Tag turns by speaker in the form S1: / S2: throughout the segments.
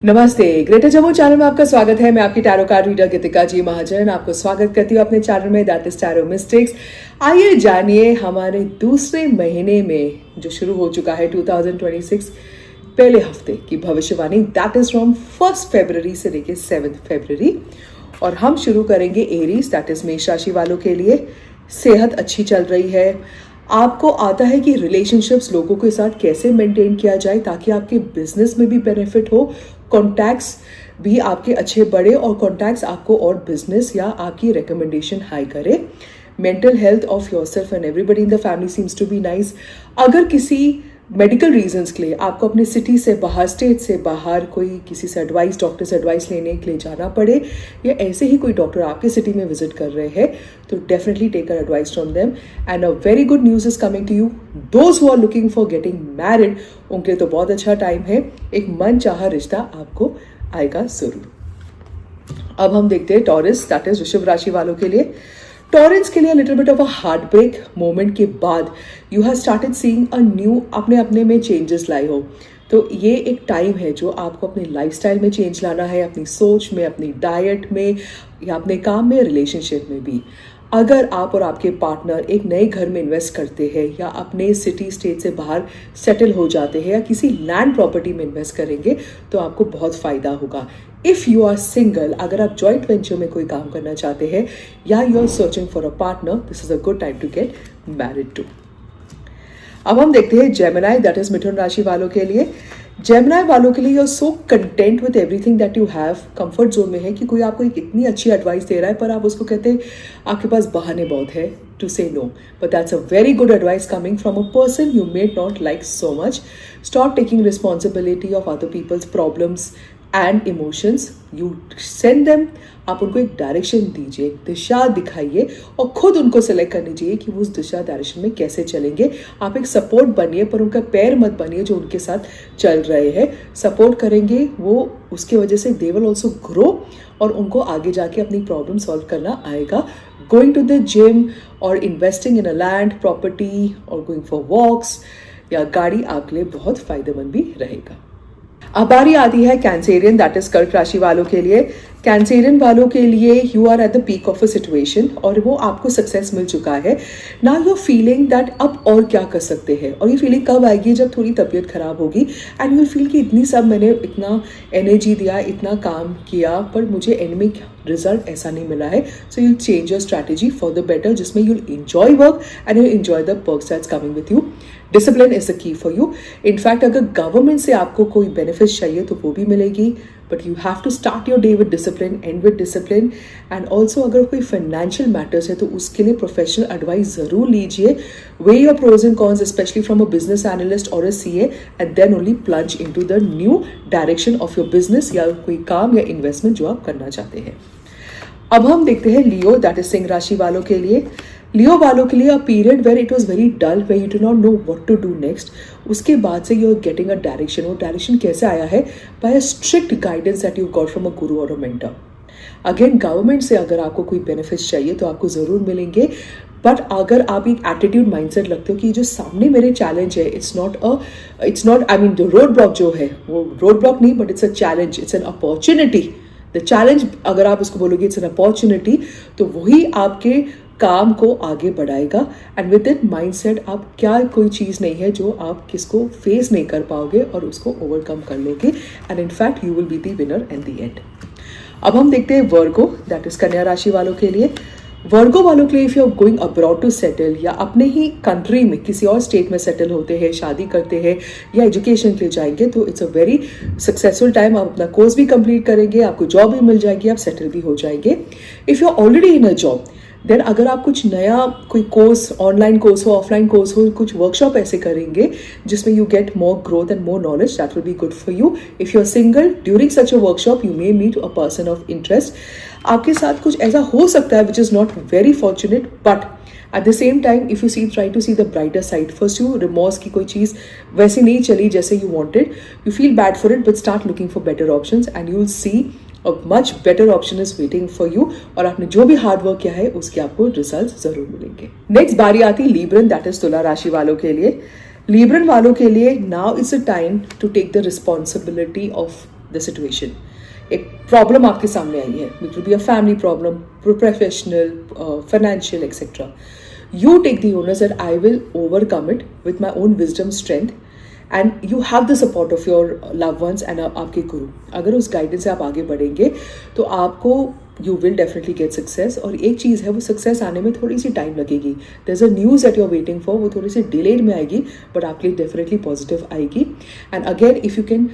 S1: नमस्ते, greater Jammu channel में आपका स्वागत है। मैं आपकी टैरो कार्ड रीडर गीतिका जी महाजन आपको स्वागत करती हूँ अपने चैनल में दैट इज टैरो मिस्टिक्स। आइए जानिए हमारे दूसरे महीने में जो शुरू हो चुका है 2026 पहले हफ्ते की भविष्यवाणी दैट इज फ्रॉम 1 फरवरी से लेकर 7 फरवरी। और हम शुरू करेंगे एरीज दैट इज मेष राशि वालों के लिए। सेहत अच्छी चल रही है। आपको आता है कि रिलेशनशिप्स लोगों के साथ कैसे मेंटेन किया जाए ताकि आपके बिजनेस में भी बेनिफिट हो, कॉन्टैक्ट्स भी आपके अच्छे बढ़े और कॉन्टैक्ट्स आपको और बिजनेस या आपकी रिकमेंडेशन हाई करे। Mental health of yourself and everybody in the family seems to be nice. अगर किसी मेडिकल रीजंस के लिए आपको अपने सिटी से बाहर, स्टेट से बाहर कोई किसी से एडवाइस, डॉक्टर से एडवाइस लेने के लिए जाना पड़े या ऐसे ही कोई डॉक्टर आपके सिटी में विजिट कर रहे हैं तो definitely take a advice from them. And a very good news is coming to you. Those who are looking for getting married उनके लिए तो बहुत अच्छा टाइम है। एक मन चाहा रिश्ता आपको आएगा जरूर। अब हम देखते हैं टॉरस दैट इज वृषभ राशि वालों के लिए। टॉरेंस के लिए little bit of a heart break moment के बाद you have started seeing a new अपने में चेंजेस लाए हो। तो ये एक टाइम है जो आपको अपनी लाइफस्टाइल में चेंज लाना है, अपनी सोच में, अपनी डाइट में या अपने काम में, रिलेशनशिप में भी। अगर आप और आपके पार्टनर एक नए घर में इन्वेस्ट करते हैं या अपने सिटी स्टेट से बाहर सेटल हो जाते हैं या किसी लैंड प्रॉपर्टी में इन्वेस्ट करेंगे तो आपको बहुत फायदा होगा। इफ़ यू आर सिंगल, अगर आप जॉइंट वेंचर में कोई काम करना चाहते हैं या you are searching for a partner, this is a good time to get married too. अब हम देखते हैं जेमिनी दैट इज मिथुन राशि वालों के लिए। जेमिनी वालों के लिए you are so content with everything that you have. Comfort zone में है कि कोई आपको एक इतनी अच्छी एडवाइस दे रहा है पर आप उसको कहते हैं आपके पास बहाने बहुत है टू से no, but that's a very good advice coming from a person you may not like so much. Stop taking responsibility of other peoples problems and emotions, you send them. आप उनको एक डायरेक्शन दीजिए, एक दिशा दिखाइए और खुद उनको सेलेक्ट करनी चाहिए कि वो उस दिशा डायरेक्शन में कैसे चलेंगे। आप एक सपोर्ट बनिए पर उनका पैर मत बनिए जो उनके साथ चल रहे हैं। सपोर्ट करेंगे वो, उसके वजह से दे विल ऑल्सो ग्रो और उनको आगे जाके अपनी प्रॉब्लम सॉल्व करना आएगा। गोइंग टू द जिम और investing in a land property और गोइंग फॉर वॉक्स या गाड़ी आपके लिए बहुत फायदेमंद भी रहेगा। अब बारी आती है कैंसेरियन दैट इज कर्क राशि वालों के लिए। कैंसेरियन वालों के लिए you are at the peak of a situation और वो आपको सक्सेस मिल चुका है। Now you are feeling that अब और क्या कर सकते हैं, और ये फीलिंग कब आएगी जब थोड़ी तबीयत खराब होगी एंड यू विल फील कि इतनी सब मैंने इतना एनर्जी दिया, इतना काम किया पर मुझे एंड में रिजल्ट ऐसा नहीं मिला है। So you change your strategy for the better जिसमें you enjoy work and you enjoy the perks that's coming with you. Discipline is the key for you. In fact अगर गवर्नमेंट से आपको कोई बेनिफिट चाहिए तो वो भी मिलेगी, but you have to start your day with discipline, and with discipline. And also अगर कोई फाइनेंशियल मैटर्स है तो उसके लिए प्रोफेशनल एडवाइस जरूर लीजिए। Weigh your pros and cons specially from a business analyst और a CA and then only plunge into the new direction of your business या कोई काम या इन्वेस्टमेंट जो आप करना चाहते हैं। अब हम देखते हैं लियो दैट इज सिंह राशि वालों के लिए। लियो वालों के लिए a period where it was very dull, where you do not know what to do next. उसके बाद से you are getting a direction. वो डायरेक्शन कैसे आया है? By a strict guidance that you got from a guru और a mentor. Again government से अगर आपको कोई बेनिफिट्स चाहिए तो आपको जरूर मिलेंगे, बट अगर आप एक एटीट्यूड माइंडसेट लगते हो कि जो सामने मेरे चैलेंज है it's not I mean the road block जो है वो रोड ब्लॉक नहीं, but it's a challenge, it's an opportunity. The challenge अगर आप उसको बोलोगे इट्स एन अपॉर्चुनिटी तो वही आपके काम को आगे बढ़ाएगा। एंड विद दैट माइंडसेट आप क्या कोई चीज़ नहीं है जो आप किसको फेस नहीं कर पाओगे और उसको ओवरकम कर लोगे and in fact you will be the winner at the end. अब हम देखते हैं वर्गो दैट इज कन्या राशि वालों के लिए। वर्गो वालों के लिए if you are going abroad to settle या अपने ही कंट्री में किसी और स्टेट में सेटल होते हैं, शादी करते हैं या एजुकेशन के लिए जाएंगे तो it's a very successful time. आप अपना कोर्स भी कंप्लीट करेंगे, आपको जॉब भी मिल जाएगी, आप सेटल भी हो जाएंगे। If you are already in a job then अगर आप कुछ नया कोई कोर्स, ऑनलाइन कोर्स हो, ऑफलाइन कोर्स हो, कुछ वर्कशॉप ऐसे करेंगे जिसमें you get more growth and more knowledge, that will be good for you. If you are single during such a workshop you may meet a person of interest. आपके साथ कुछ ऐसा हो सकता है which is not very fortunate, but at the same time if you try to see the brighter side. First you remorse की कोई चीज़ वैसे नहीं चली जैसे you wanted, you feel bad for it, but start looking for better option and you will see a much better option is waiting for you. और आपने जो भी हार्ड वर्क किया है उसके आपको रिजल्ट जरूर मिलेंगे। नेक्स्ट बारी आती है लीब्रन दैट इज तुला राशि वालों के लिए। लीब्रन वालों के लिए now it's a time to take the responsibility of the situation. एक प्रॉब्लम आपके सामने आई है, it will be a family problem, professional, financial etcetera. You take the onus that I will overcome it with my own wisdom, strength, and you have the support of your loved ones and आपके गुरु. अगर उस guidance से आप आगे बढ़ेंगे तो आपको you will definitely get success. और एक चीज़ है, वो सक्सेस आने में थोड़ी सी टाइम लगेगी. there's a news that you're waiting for, वो थोड़ी सी डिलेड में आएगी, बट आपके लिए डेफिनेटली पॉजिटिव आएगी. And again if you can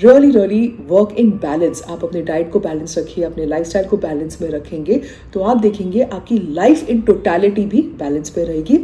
S1: really work in balance, आप अपने डाइट को बैलेंस रखिए, अपने लाइफस्टाइल को बैलेंस में रखेंगे तो आप देखेंगे आपकी लाइफ इन टोटलिटी भी बैलेंस पे रहेगी.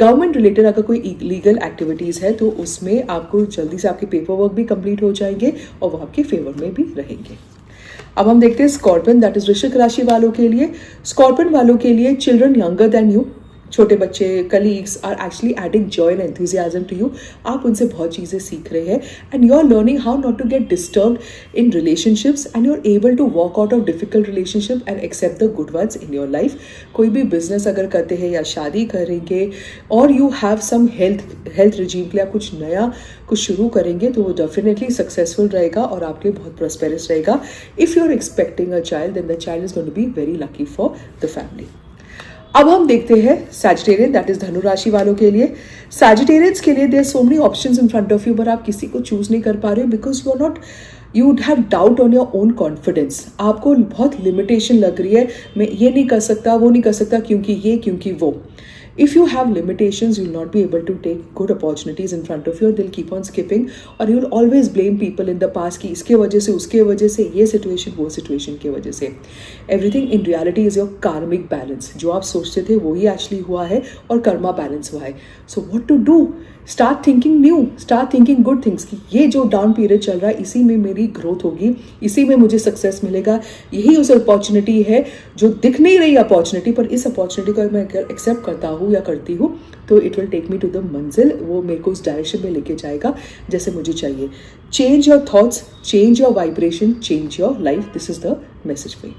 S1: गवर्नमेंट रिलेटेड अगर कोई लीगल एक्टिविटीज़ है तो उसमें आपको जल्दी से आपके पेपर वर्क भी कंप्लीट हो जाएंगे और वो आपके फेवर में भी रहेंगे. अब हम देखते हैं स्कॉर्पियन, दैट इज वृश्चिक राशि वालों के लिए. स्कॉर्पियन वालों के लिए चिल्ड्रन यंगर देन यू, छोटे बच्चे, colleagues are actually adding joy and enthusiasm to you. आप उनसे बहुत चीज़ें सीख रहे हैं and you are learning how not to get disturbed in relationships and you are able to walk out of difficult relationship and accept the good words in your life. कोई भी business अगर करते हैं या शादी करेंगे और you have some health regime के लिए आप कुछ नया कुछ शुरू करेंगे तो वो डेफिनेटली सक्सेसफुल रहेगा और आपके लिए बहुत प्रॉस्पेरस रहेगा. If you are expecting a child then the child is going to be very lucky for the family. अब हम देखते हैं सैजिटेरियन, दैट इज धनु राशि वालों के लिए. सैजिटेरियंस के लिए there so many options in front of you, पर आप किसी को चूज नहीं कर पा रहे हो because you are not, you would have doubt on your own confidence. आपको बहुत लिमिटेशन लग रही है, मैं ये नहीं कर सकता, वो नहीं कर सकता, क्योंकि ये, क्योंकि वो. If you have limitations, you will not be able to take good opportunities in front of you. They'll keep on skipping, और you will always blame people in the past कि इसके वजह से, उसके वजह से, ये situation, वो situation के वजह से. Everything in reality is your karmic balance. जो आप सोचते थे वही actually हुआ है और कर्मा बैलेंस हुआ है. So what to do? Start thinking new, start thinking good things कि ये जो डाउन पीरियड चल रहा है इसी में मेरी ग्रोथ होगी, इसी में मुझे सक्सेस मिलेगा. यही उस अपॉर्चुनिटी है जो दिख नहीं रही अपॉर्चुनिटी, पर इस अपॉर्चुनिटी को मैं अगर एक्सेप्ट करता हूँ या करती हूँ तो it will take me to the मंजिल. वो मेरे को उस डायरेक्शन में लेके जाएगा जैसे मुझे चाहिए. Change your thoughts, change your vibration, change your life. This is the message for you.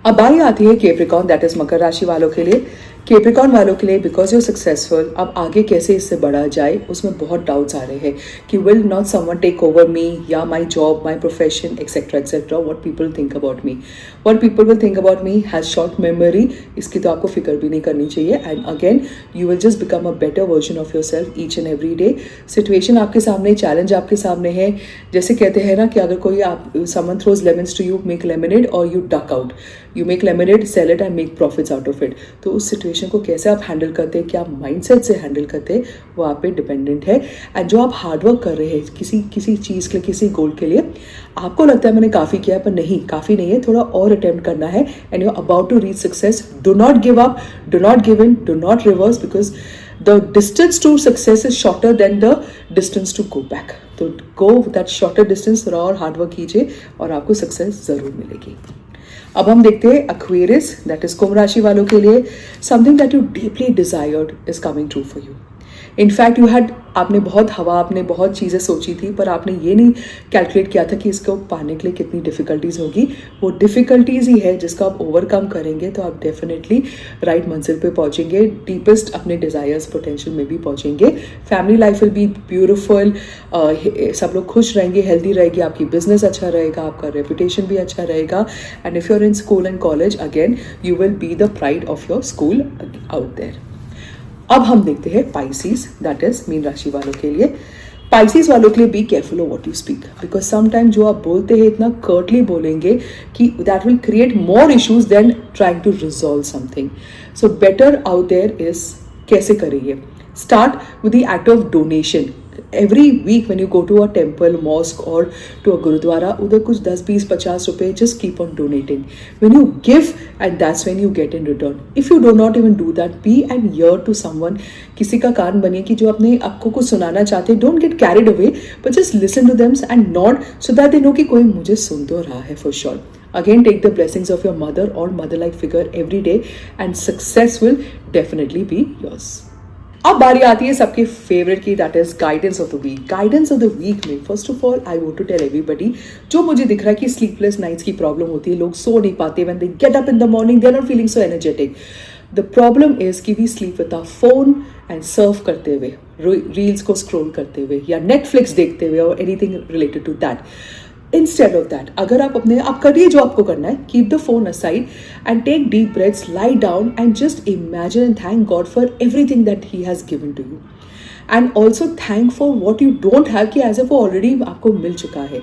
S1: अब बारी आती है कैप्रिकॉर्न, दैट इज मकर राशि वालों के लिए. कैप्रिकॉर्न वालों के लिए बिकॉज यू सक्सेसफुल, अब आगे कैसे इससे बढ़ा जाए उसमें बहुत डाउट्स आ रहे हैं कि will not someone take over me, या my job, my profession, etcetera etcetera. What people think about me, what people will think about me has short memory. इसकी तो आपको फिक्र भी नहीं करनी चाहिए. And again you will just become a better version of yourself each and every day. Situation आपके सामने, चैलेंज आपके सामने है. जैसे कहते हैं ना कि अगर कोई आप someone throws lemons to you, make lemonade और you duck out. You make lemonade, sell it and make profits out of it. तो उस सिचुएशन को कैसे आप हैंडल करते हैं, क्या माइंडसेट से हैंडल करते हैं, वो आप पे डिपेंडेंट है. एंड जो आप हार्डवर्क कर रहे हैं किसी चीज़ के लिए, किसी गोल के लिए, आपको लगता है मैंने काफ़ी किया, पर नहीं, काफ़ी नहीं है, थोड़ा और अटेम्प्ट करना है. And you are about to reach success. Do not give up, do not give in, do not reverse, because the distance to success is shorter than the distance to go back. तो go that shorter distance, थोड़ा और hard work कीजिए और आपको success ज़रूर मिलेगी. अब हम देखते हैं एक्वेरियस, दैट इज कुंभ राशि वालों के लिए. Something that you deeply desired is coming true for you. In fact you had, आपने बहुत हवा, आपने बहुत चीज़ें सोची थी, पर आपने ये नहीं कैलकुलेट किया था कि इसको पाने के लिए कितनी डिफ़िकल्टीज़ होगी. वो डिफ़िकल्टीज़ ही है जिसको आप ओवरकम करेंगे तो आप डेफिनेटली राइट मंजिल पे पहुंचेंगे, डीपेस्ट अपने डिज़ायर्स पोटेंशियल में भी पहुंचेंगे. Family life will be beautiful, सब लोग खुश रहेंगे, हेल्दी रहेगी, आपकी बिजनेस अच्छा रहेगा, आपका रेपुटेशन भी अच्छा रहेगा. And if you are in school and college, again you will be the pride of your school out there. अब हम देखते हैं पाइसीज, दैट इज मीन राशि वालों के लिए. पाइसीज वालों के लिए be careful of what you speak, because sometime जो आप बोलते हैं इतना कर्टली बोलेंगे कि that will create more issues than trying to resolve something. So better out there is, कैसे करेंगे, start with the act of donation. every week when you go to a temple, mosque or to a gurudwara, उधर कुछ 10, 20, 50 रुपए, just keep on donating. When you give, and that's when you get in return. If you do not even do that, be an ear to someone. किसी का कान बनिए कि जो अपने आपको कुछ सुनाना चाहते हैं. Don't get carried away, but just listen to them and nod so that they know कि कोई मुझे सुन तो रहा है for sure. Again, take the blessings of your mother or mother-like figure every day, and success will definitely be yours. अब बारी आती है सबके फेवरेट की, that is guidance of the week. Guidance of the week में first of all I want to tell everybody, जो मुझे दिख रहा है कि स्लीपलेस नाइट्स की प्रॉब्लम होती है, लोग सो नहीं पाते, when they get up in the morning they are not feeling so energetic. The problem is कि we sleep with our phone and surf करते हुए, रील्स को स्क्रॉल करते हुए या नेटफ्लिक्स देखते हुए और anything related to that. Instead of that, अगर आप करिए जो आपको करना है, keep the phone aside and take deep breaths, lie down and just imagine and thank God for everything that he has given to you, and also thank for what you don't have, कि as a वो ऑलरेडी आपको मिल चुका है.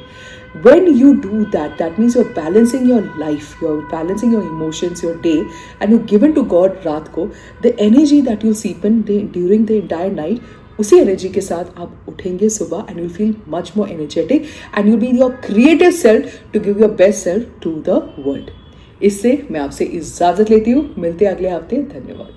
S1: When you do that, that means you're balancing your life, you're balancing your emotions, your day, and you're given to God रात को. The energy that you seep in during the entire night, उसी energy के साथ आप उठेंगे सुबह and you'll feel much more energetic and you'll be your creative self to give your best self to the world. इससे मैं आपसे इजाजत लेती हूँ. मिलते हैं अगले हफ्ते. धन्यवाद.